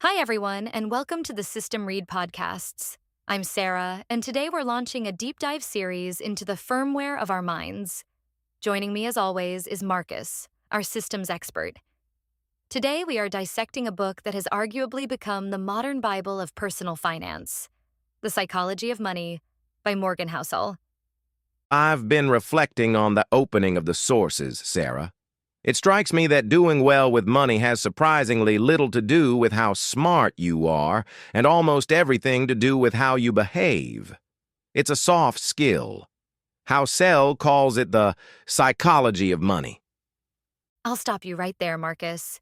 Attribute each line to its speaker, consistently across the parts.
Speaker 1: Hi, everyone, and welcome to the System Read podcasts. I'm Sarah, and today we're launching a deep dive series into the firmware of our minds. Joining me, as always, is Marcus, our systems expert. Today, we are dissecting a book that has arguably become the modern Bible of personal finance, The Psychology of Money by Morgan Housel.
Speaker 2: I've been reflecting on the opening of the sources, Sarah. It strikes me that doing well with money has surprisingly little to do with how smart you are and almost everything to do with how you behave. It's a soft skill. Housel calls it the psychology of money.
Speaker 1: I'll stop you right there, Marcus.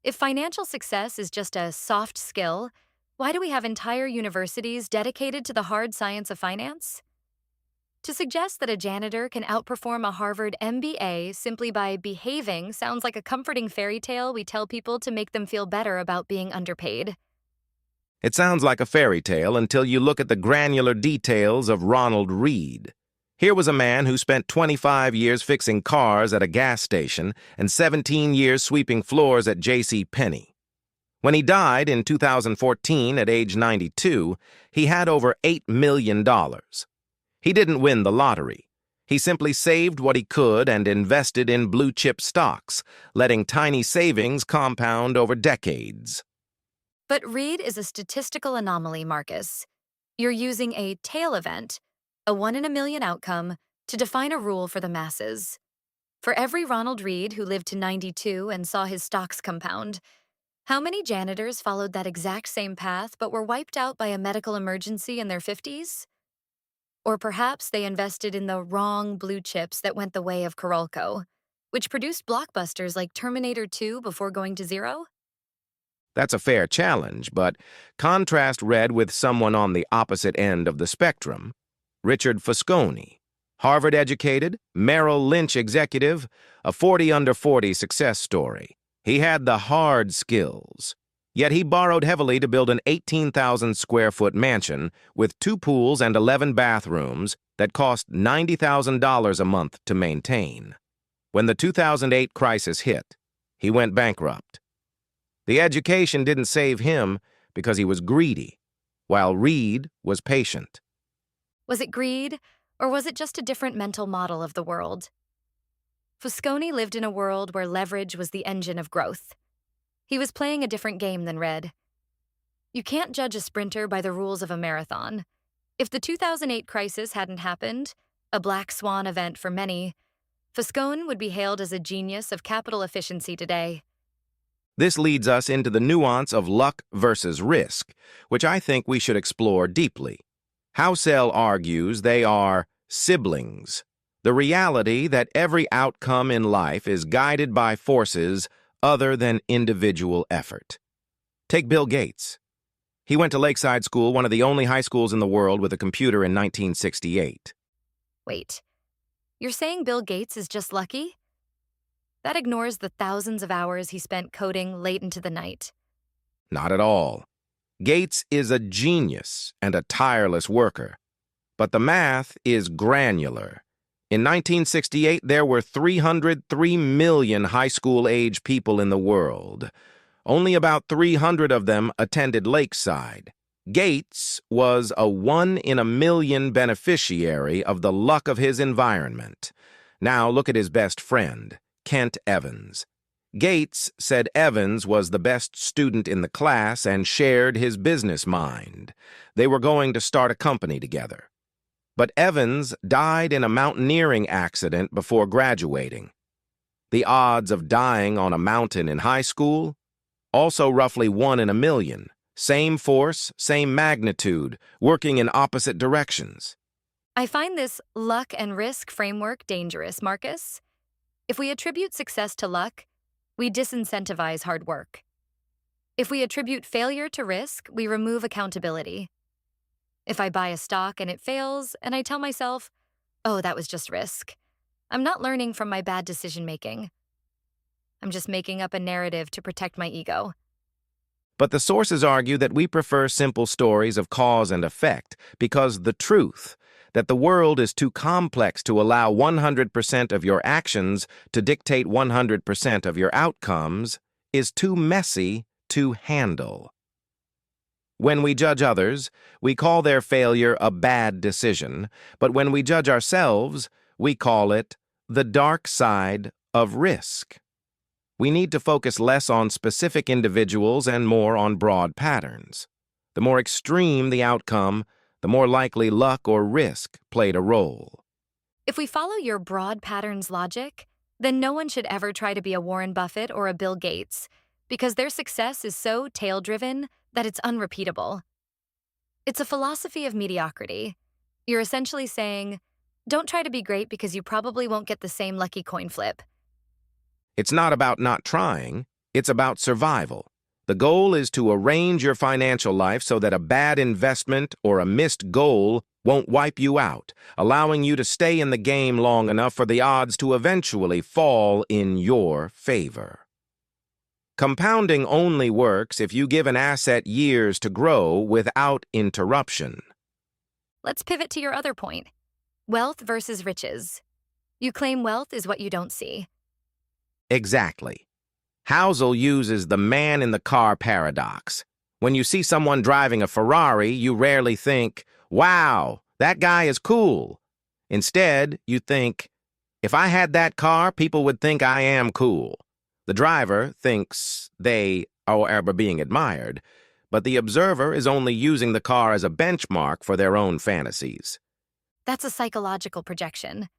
Speaker 1: If financial success is just a soft skill, why do we have entire universities dedicated to the hard science of finance? To suggest that a janitor can outperform a Harvard MBA simply by behaving sounds like a comforting fairy tale we tell people to make them feel better about being underpaid.
Speaker 2: It sounds like a fairy tale until you look at the granular details of Ronald Read. Here was a man who spent 25 years fixing cars at a gas station and 17 years sweeping floors at J.C. Penney. When he died in 2014 at age 92, he had over $8 million. He didn't win the lottery. He simply saved what he could and invested in blue-chip stocks, letting tiny savings compound over decades.
Speaker 1: But Read is a statistical anomaly, Marcus. You're using a tail event, a 1 in a million outcome, to define a rule for the masses. For every Ronald Read who lived to 92 and saw his stocks compound, how many janitors followed that exact same path but were wiped out by a medical emergency in their 50s? Or perhaps they invested in the wrong blue chips that went the way of Coralco, which produced blockbusters like Terminator 2 before going to zero?
Speaker 2: That's a fair challenge, but contrast Read with someone on the opposite end of the spectrum, Richard Fosconi, Harvard-educated, Merrill Lynch executive, a 40 under 40 success story. He had the hard skills. Yet he borrowed heavily to build an 18,000-square-foot mansion with 2 pools and 11 bathrooms that cost $90,000 a month to maintain. When the 2008 crisis hit, he went bankrupt. The education didn't save him because he was greedy, while Read was patient.
Speaker 1: Was it greed, or was it just a different mental model of the world? Fosconi lived in a world where leverage was the engine of growth. He was playing a different game than Read. You can't judge a sprinter by the rules of a marathon. If the 2008 crisis hadn't happened, a black swan event for many, Fosconi would be hailed as a genius of capital efficiency today.
Speaker 2: This leads us into the nuance of luck versus risk, which I think we should explore deeply. Housel argues they are siblings, the reality that every outcome in life is guided by forces other than individual effort. Take Bill Gates. He went to Lakeside School, one of the only high schools in the world with a computer in 1968.
Speaker 1: Wait, you're saying Bill Gates is just lucky? That ignores the thousands of hours he spent coding late into the night.
Speaker 2: Not at all. Gates is a genius and a tireless worker. But the math is granular. In 1968, there were 303 million high school-age people in the world. Only about 300 of them attended Lakeside. Gates was a 1 in a million beneficiary of the luck of his environment. Now look at his best friend, Kent Evans. Gates said Evans was the best student in the class and shared his business mind. They were going to start a company together. But Evans died in a mountaineering accident before graduating. The odds of dying on a mountain in high school? Also roughly 1 in a million. Same force, same magnitude, working in opposite directions.
Speaker 1: I find this luck and risk framework dangerous, Marcus. If we attribute success to luck, we disincentivize hard work. If we attribute failure to risk, we remove accountability. If I buy a stock and it fails, and I tell myself, oh, that was just risk, I'm not learning from my bad decision-making. I'm just making up a narrative to protect my ego.
Speaker 2: But the sources argue that we prefer simple stories of cause and effect because the truth, that the world is too complex to allow 100% of your actions to dictate 100% of your outcomes, is too messy to handle. When we judge others, we call their failure a bad decision, but when we judge ourselves, we call it the dark side of risk. We need to focus less on specific individuals and more on broad patterns. The more extreme the outcome, the more likely luck or risk played a role.
Speaker 1: If we follow your broad patterns logic, then no one should ever try to be a Warren Buffett or a Bill Gates, because their success is so tail-driven that it's unrepeatable. It's a philosophy of mediocrity. You're essentially saying, don't try to be great because you probably won't get the same lucky coin flip.
Speaker 2: It's not about not trying, it's about survival. The goal is to arrange your financial life so that a bad investment or a missed goal won't wipe you out, allowing you to stay in the game long enough for the odds to eventually fall in your favor. Compounding only works if you give an asset years to grow without interruption.
Speaker 1: Let's pivot to your other point. Wealth versus riches. You claim wealth is what you don't see.
Speaker 2: Exactly. Housel uses the man-in-the-car paradox. When you see someone driving a Ferrari, you rarely think, wow, that guy is cool. Instead, you think, if I had that car, people would think I am cool. The driver thinks they are ever being admired, but the observer is only using the car as a benchmark for their own fantasies.
Speaker 1: That's a psychological projection,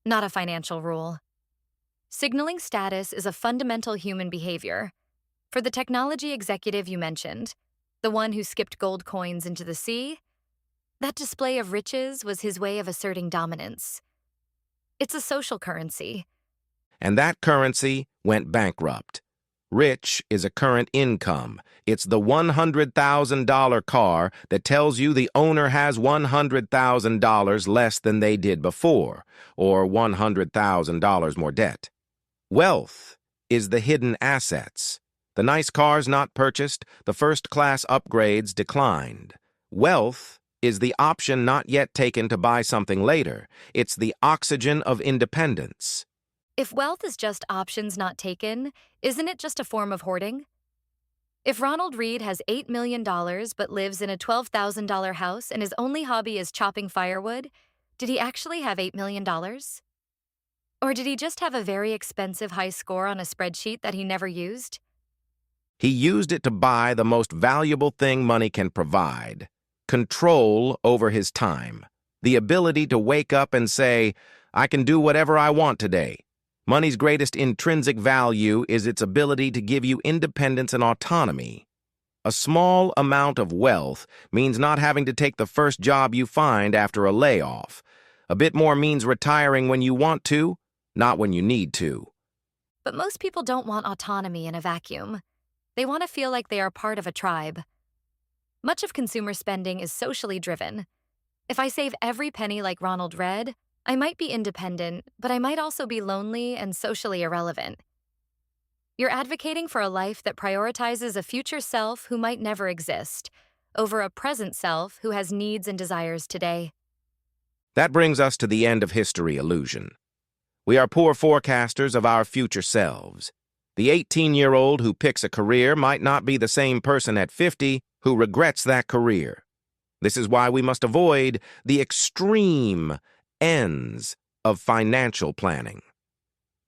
Speaker 1: not a financial rule. Signaling status is a fundamental human behavior. For the technology executive you mentioned, the one who skipped gold coins into the sea, that display of riches was his way of asserting dominance. It's a social currency.
Speaker 2: And that currency went bankrupt. Rich is a current income. It's the $100,000 car that tells you the owner has $100,000 less than they did before, or $100,000 more debt. Wealth is the hidden assets. The nice cars not purchased, the first-class upgrades declined. Wealth is the option not yet taken to buy something later. It's the oxygen of independence.
Speaker 1: If wealth is just options not taken, isn't it just a form of hoarding? If Ronald Read has $8 million but lives in a $12,000 house and his only hobby is chopping firewood, did he actually have $8 million? Or did he just have a very expensive high score on a spreadsheet that he never used?
Speaker 2: He used it to buy the most valuable thing money can provide: control over his time. The ability to wake up and say, I can do whatever I want today. Money's greatest intrinsic value is its ability to give you independence and autonomy. A small amount of wealth means not having to take the first job you find after a layoff. A bit more means retiring when you want to, not when you need to.
Speaker 1: But most people don't want autonomy in a vacuum. They want to feel like they are part of a tribe. Much of consumer spending is socially driven. If I save every penny like Ronald Read, I might be independent, but I might also be lonely and socially irrelevant. You're advocating for a life that prioritizes a future self who might never exist, over a present self who has needs and desires today.
Speaker 2: That brings us to the end of history illusion. We are poor forecasters of our future selves. The 18-year-old who picks a career might not be the same person at 50 who regrets that career. This is why we must avoid the extreme ends of financial planning.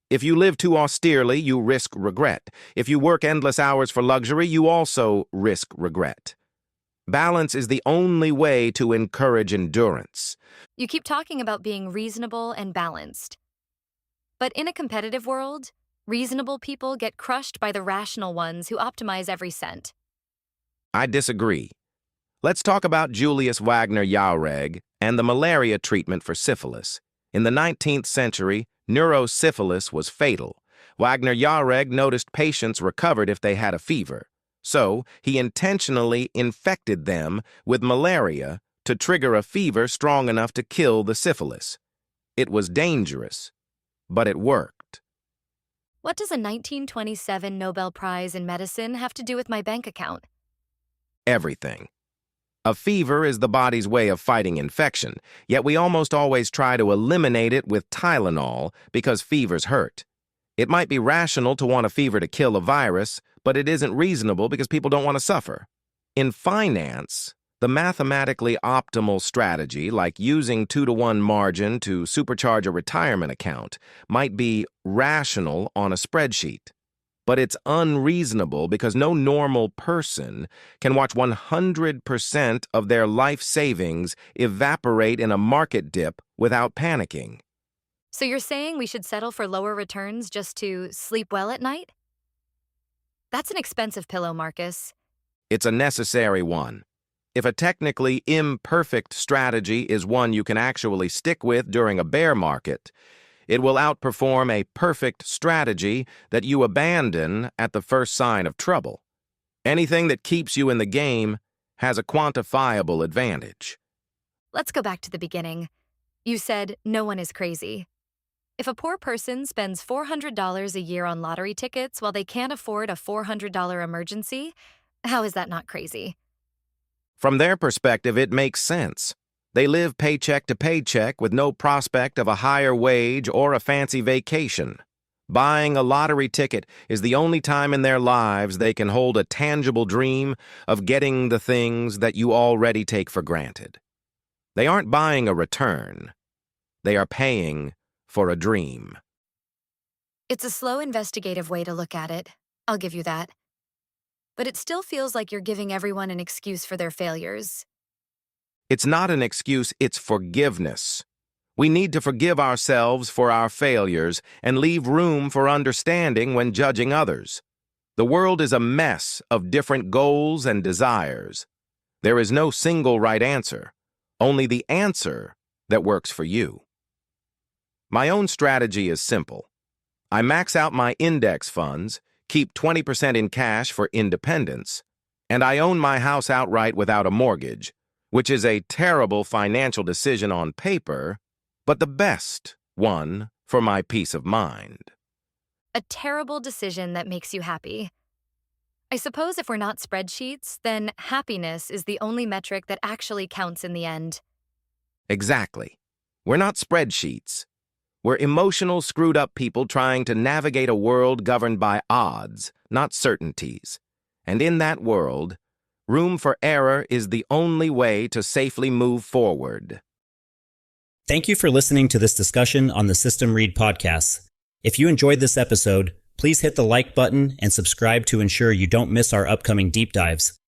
Speaker 2: If you live too austerely, you risk regret. If you work endless hours for luxury, you also risk regret. Balance is the only way to encourage endurance.
Speaker 1: You keep talking about being reasonable and balanced. But in a competitive world, reasonable people get crushed by the rational ones who optimize every cent.
Speaker 2: I disagree. Let's talk about Julius Wagner Jaureg and the malaria treatment for syphilis. In the 19th century, neurosyphilis was fatal. Wagner Jaureg noticed patients recovered if they had a fever. So, he intentionally infected them with malaria to trigger a fever strong enough to kill the syphilis. It was dangerous, but it worked.
Speaker 1: What does a 1927 Nobel Prize in medicine have to do with my bank account?
Speaker 2: Everything. A fever is the body's way of fighting infection, yet we almost always try to eliminate it with Tylenol because fevers hurt. It might be rational to want a fever to kill a virus, but it isn't reasonable because people don't want to suffer. In finance, the mathematically optimal strategy, like using 2-to-1 margin to supercharge a retirement account, might be rational on a spreadsheet. But it's unreasonable because no normal person can watch 100% of their life savings evaporate in a market dip without panicking.
Speaker 1: So you're saying we should settle for lower returns just to sleep well at night? That's an expensive pillow, Marcus.
Speaker 2: It's a necessary one. If a technically imperfect strategy is one you can actually stick with during a bear market, it will outperform a perfect strategy that you abandon at the first sign of trouble. Anything that keeps you in the game has a quantifiable advantage.
Speaker 1: Let's go back to the beginning. You said no one is crazy. If a poor person spends $400 a year on lottery tickets while they can't afford a $400 emergency, how is that not crazy?
Speaker 2: From their perspective, it makes sense. They live paycheck to paycheck with no prospect of a higher wage or a fancy vacation. Buying a lottery ticket is the only time in their lives they can hold a tangible dream of getting the things that you already take for granted. They aren't buying a return. They are paying for a dream.
Speaker 1: It's a slow, investigative way to look at it. I'll give you that. But it still feels like you're giving everyone an excuse for their failures.
Speaker 2: It's not an excuse, it's forgiveness. We need to forgive ourselves for our failures and leave room for understanding when judging others. The world is a mess of different goals and desires. There is no single right answer, only the answer that works for you. My own strategy is simple. I max out my index funds, keep 20% in cash for independence, and I own my house outright without a mortgage, which is a terrible financial decision on paper, but the best one for my peace of mind.
Speaker 1: A terrible decision that makes you happy. I suppose if we're not spreadsheets, then happiness is the only metric that actually counts in the end.
Speaker 2: Exactly. We're not spreadsheets. We're emotional, screwed-up people trying to navigate a world governed by odds, not certainties. And in that world, room for error is the only way to safely move forward.
Speaker 3: Thank you for listening to this discussion on the System Read podcast. If you enjoyed this episode, please hit the like button and subscribe to ensure you don't miss our upcoming deep dives.